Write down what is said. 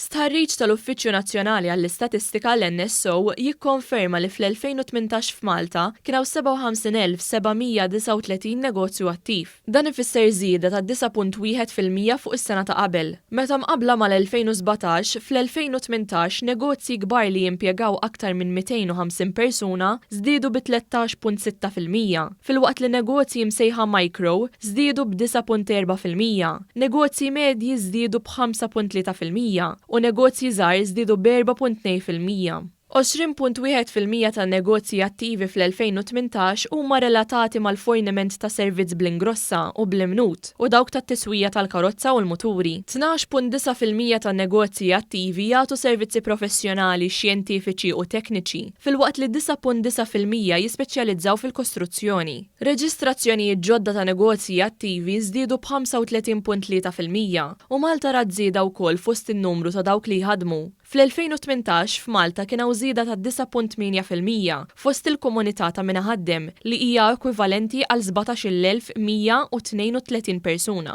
Stħarriġ tal-Uffiċċju Nazzjonali għall-Istatistika l-NSO jikkonferma li fl-2018 f'Malta kien hawn 57,739 negozju attiv. Dan ifisser żieda ta' 9.1% fuq is-sena ta' qabel. Meta mqabbla mal-2017, fl-2018 negozji kbar li jimpjegaw aktar minn 250 persuna żdiedu bi 13.6%. Filwaqt li negozji msejħa micro żdiedu b'9.4%. Negozji medji żdiedu b'5.3%. U negozji żgħar żdiedu b'4.2%. 20.1% tan-negozji attivi fl-2018 huma relatati mal-forniment ta' servizz bl-ingrossa u bl-imnut u dawk tat-tiswija tal-karozza u l-muturi. 12.9% tan-negozji attivi jagħtu servizzi professjonali, xjentifiċi u tekniċi, filwaqt li 9.9% jispeċjalizzaw fil-kostruzzjoni. Reġistrazzjonijiet ġodda ta' negozji attivi żdiedu b'35.3% u Malta ra żieda wkoll fost in-numru ta' dawk li jħadmu. Fl-2018 f'Malta kien hawn żieda ta' 9.8% fost il-komunità ta' min ħaddem li hija ekwivalenti għal 17,132 persuna.